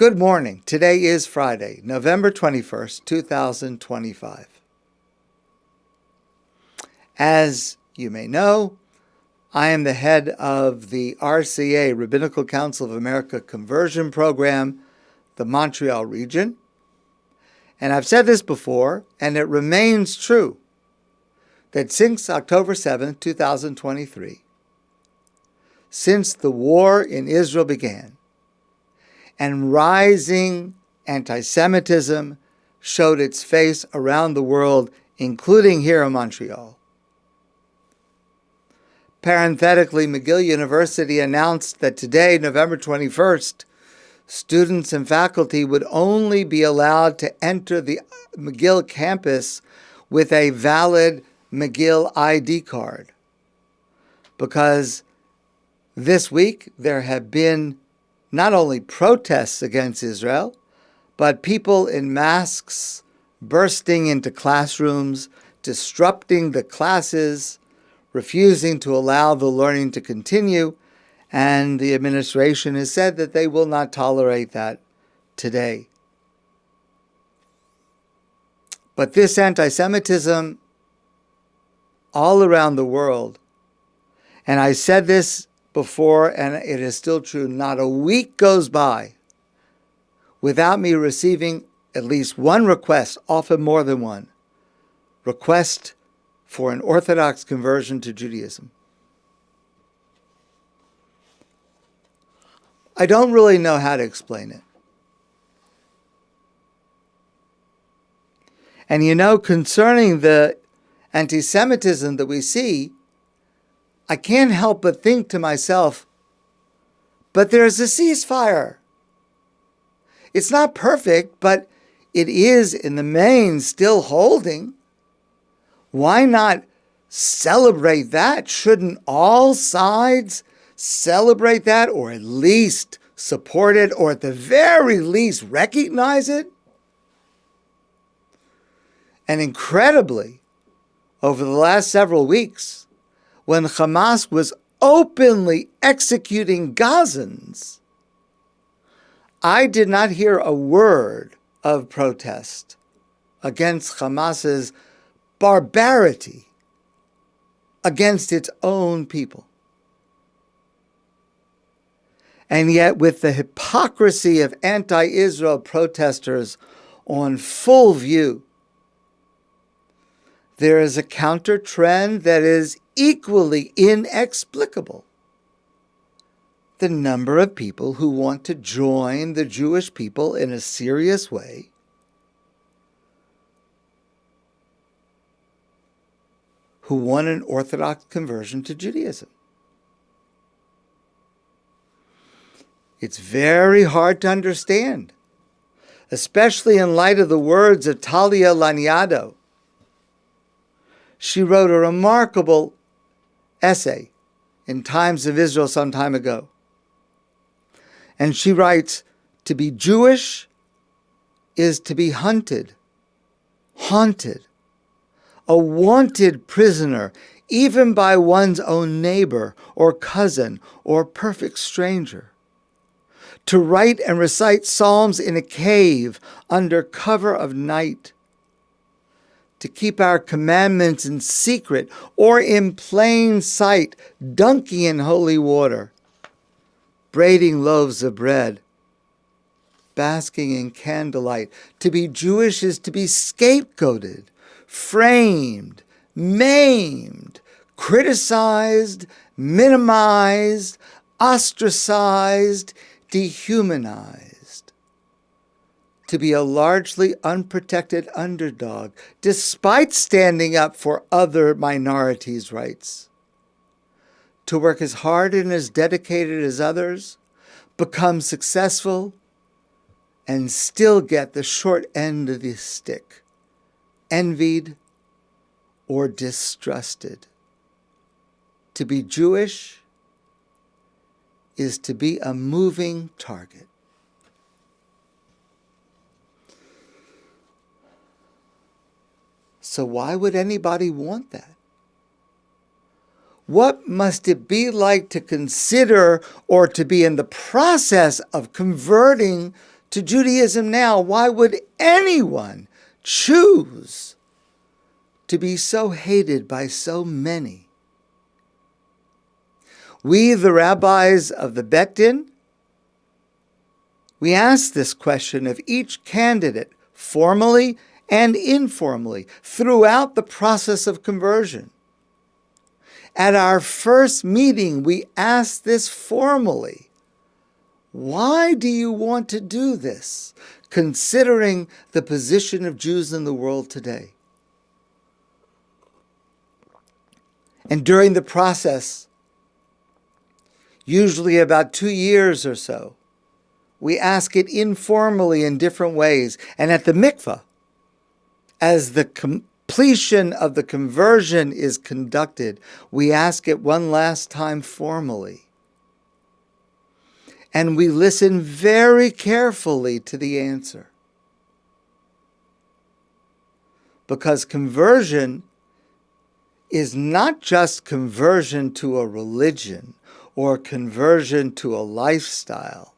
Good morning. Today is Friday, November 21st, 2025. As you may know, I am the head of the RCA, Rabbinical Council of America Conversion Program, the Montreal region. And I've said this before, and it remains true, that since October 7th, 2023, since the war in Israel began, and rising antisemitism showed its face around the world, including here in Montreal. Parenthetically, McGill University announced that today, November 21st, students and faculty would only be allowed to enter the McGill campus with a valid McGill ID card. Because this week there have been not only protests against Israel, but people in masks bursting into classrooms, disrupting the classes, refusing to allow the learning to continue, and the administration has said that they will not tolerate that today. But this anti-Semitism all around the world, and I said this before, and it is still true, not a week goes by without me receiving at least one request, often more than one, request for an orthodox conversion to Judaism. I don't really know how to explain it. And you know, concerning the anti-Semitism that we see, I can't help but think to myself, but there's a ceasefire. It's not perfect, but it is in the main still holding. Why not celebrate that? Shouldn't all sides celebrate that, or at least support it, or at the very least recognize it? And incredibly, over the last several weeks, when Hamas was openly executing Gazans, I did not hear a word of protest against Hamas's barbarity against its own people. And yet, with the hypocrisy of anti-Israel protesters on full view, there is a counter trend that is equally inexplicable. The number of people who want to join the Jewish people in a serious way who want an orthodox conversion to Judaism. It's very hard to understand, especially in light of the words of Talia Laniado. She wrote a remarkable essay in Times of Israel some time ago. And she writes, to be Jewish is to be hunted, haunted, a wanted prisoner, even by one's own neighbor or cousin or perfect stranger. To write and recite psalms in a cave under cover of night. To keep our commandments in secret or in plain sight, dunking in holy water, braiding loaves of bread, basking in candlelight. To be Jewish is to be scapegoated, framed, maimed, criticized, minimized, ostracized, dehumanized. To be a largely unprotected underdog, despite standing up for other minorities' rights. To work as hard and as dedicated as others, become successful, and still get the short end of the stick, envied or distrusted. To be Jewish is to be a moving target. So why would anybody want that? What must it be like to consider or to be in the process of converting to Judaism now. Why would anyone choose to be so hated by so many? We, the rabbis of the Beit Din, we asked this question of each candidate, formally and informally, throughout the process of conversion. At our first meeting, we asked this formally. Why do you want to do this, considering the position of Jews in the world today? And during the process, usually about 2 years or so, we ask it informally in different ways. And at the mikveh, as the completion of the conversion is conducted, we ask it one last time formally. And we listen very carefully to the answer. Because conversion is not just conversion to a religion or conversion to a lifestyle.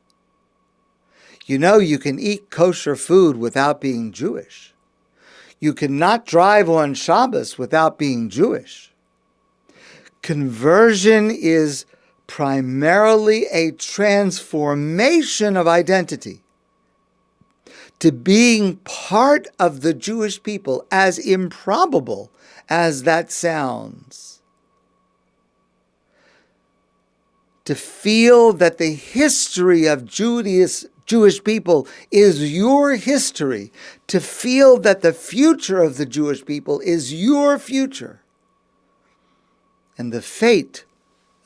You know, you can eat kosher food without being Jewish. You cannot drive on Shabbos without being Jewish. Conversion is primarily a transformation of identity to being part of the Jewish people, as improbable as that sounds. To feel that the history of Jewish people is your history, to feel that the future of the Jewish people is your future, and the fate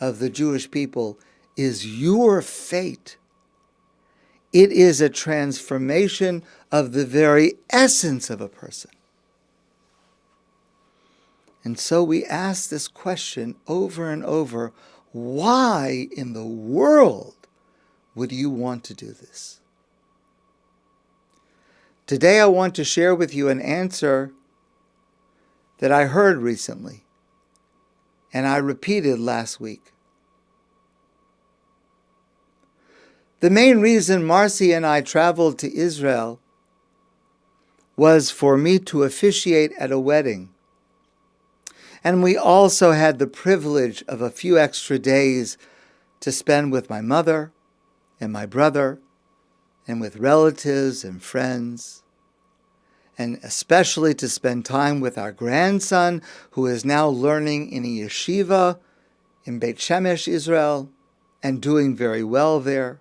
of the Jewish people is your fate. It is a transformation of the very essence of a person. And so we ask this question over and over, why in the world would you want to do this? Today I want to share with you an answer that I heard recently, and I repeated last week. The main reason Marcy and I traveled to Israel was for me to officiate at a wedding. And we also had the privilege of a few extra days to spend with my mother and my brother and with relatives and friends, and especially to spend time with our grandson, who is now learning in a yeshiva in Beit Shemesh, Israel, and doing very well there.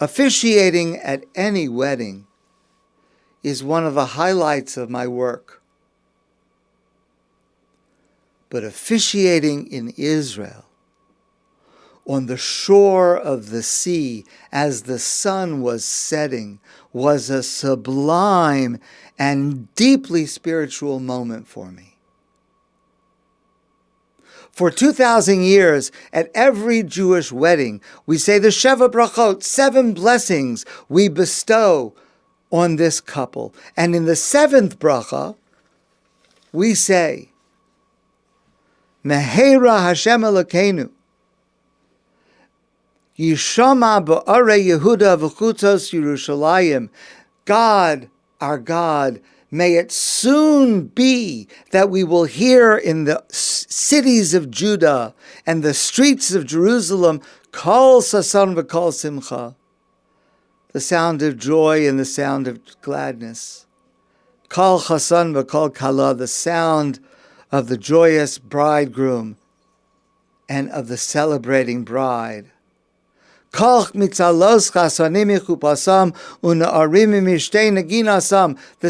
Officiating at any wedding is one of the highlights of my work. But officiating in Israel, on the shore of the sea, as the sun was setting, was a sublime and deeply spiritual moment for me. For 2,000 years, at every Jewish wedding, we say the Sheva Brachot, 7 blessings we bestow on this couple. And in the 7th bracha, we say, Mehera Hashem Elokeinu, Yishama ba'arei Yehuda v'chutzos Yerushalayim. God, our God, may it soon be that we will hear in the cities of Judah and the streets of Jerusalem, Kol sasan v'kol simcha, the sound of joy and the sound of gladness. Kol chasan v'kol kala, the sound of the joyous bridegroom and of the celebrating bride. The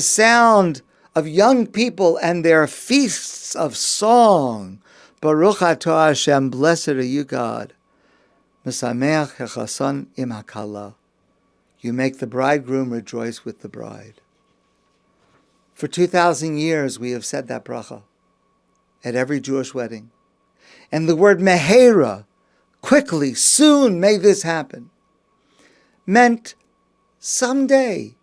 sound of young people and their feasts of song. Baruch atah Hashem, blessed are you, God. Mesameach hechasan im hakala. You make the bridegroom rejoice with the bride. For 2,000 years we have said that bracha at every Jewish wedding. And the word mehera, quickly, soon may this happen, meant someday,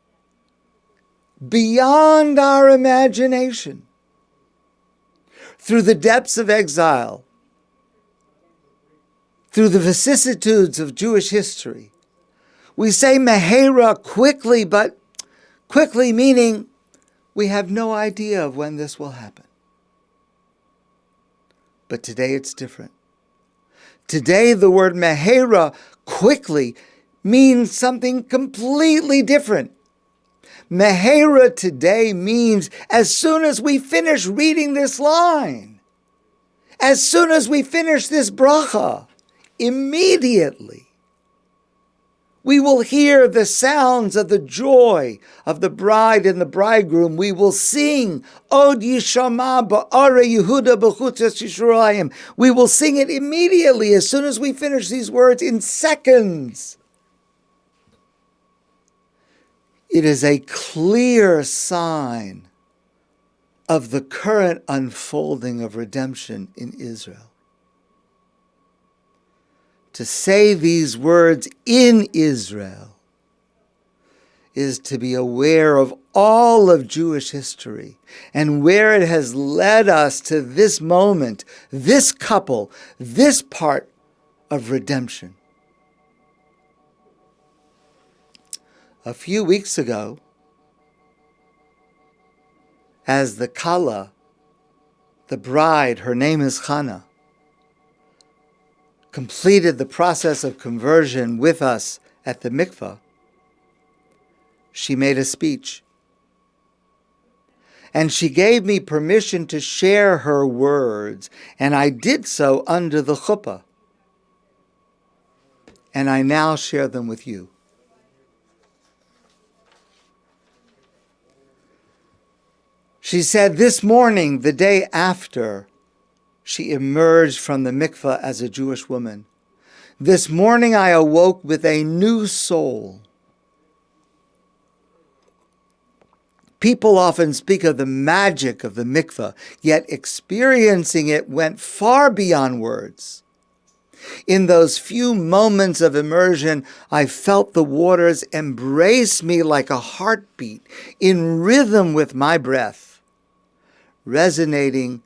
beyond our imagination, through the depths of exile, through the vicissitudes of Jewish history, We say mehera, quickly, but quickly meaning we have no idea of when this will happen. But today it's different. Today the word mehera, quickly, means something completely different. Mehera today means as soon as we finish reading this line, as soon as we finish this bracha, immediately, we will hear the sounds of the joy of the bride and the bridegroom. We will sing, Od Yishama Ba'are Yehuda B'chutzes Yisraelim. We will sing it immediately as soon as we finish these words in seconds. It is a clear sign of the current unfolding of redemption in Israel. To say these words in Israel is to be aware of all of Jewish history and where it has led us to this moment, this couple, this part of redemption. A few weeks ago, as the Kala, the bride, her name is Chana, completed the process of conversion with us at the mikveh, she made a speech. And she gave me permission to share her words, and I did so under the chuppah. And I now share them with you. She said this morning, the day after she emerged from the mikveh as a Jewish woman, this morning I awoke with a new soul. People often speak of the magic of the mikveh, yet experiencing it went far beyond words. In those few moments of immersion, I felt the waters embrace me like a heartbeat, in rhythm with my breath, resonating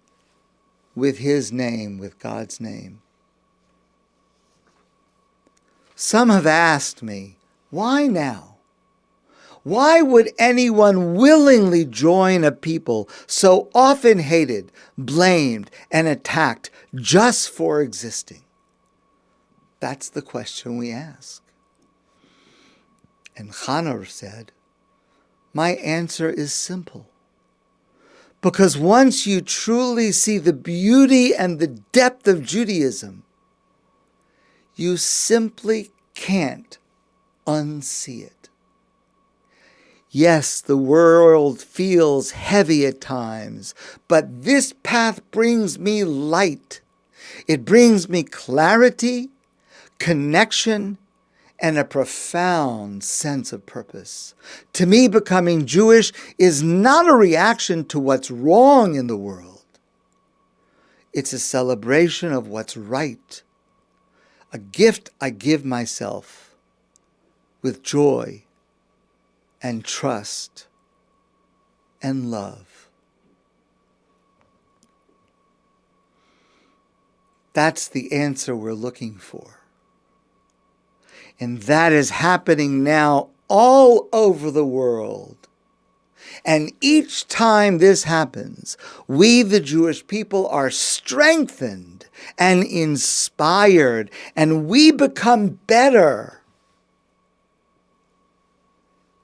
with His name, with God's name. Some have asked me, why now? Why would anyone willingly join a people so often hated, blamed, and attacked just for existing? That's the question we ask. And Chana said, my answer is simple. Because once you truly see the beauty and the depth of Judaism, you simply can't unsee it. Yes, the world feels heavy at times, but this path brings me light. It brings me clarity, connection, and a profound sense of purpose. To me, becoming Jewish is not a reaction to what's wrong in the world. It's a celebration of what's right, a gift I give myself with joy and trust and love. That's the answer we're looking for. And that is happening now all over the world. And each time this happens, we, the Jewish people, are strengthened and inspired, and we become better.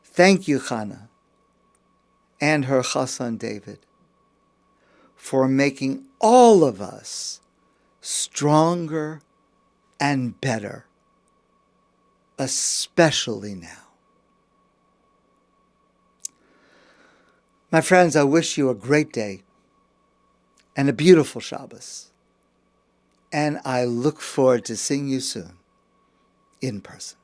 Thank you, Chana, and her chassan David, for making all of us stronger and better, especially now. My friends, I wish you a great day and a beautiful Shabbos. And I look forward to seeing you soon in person.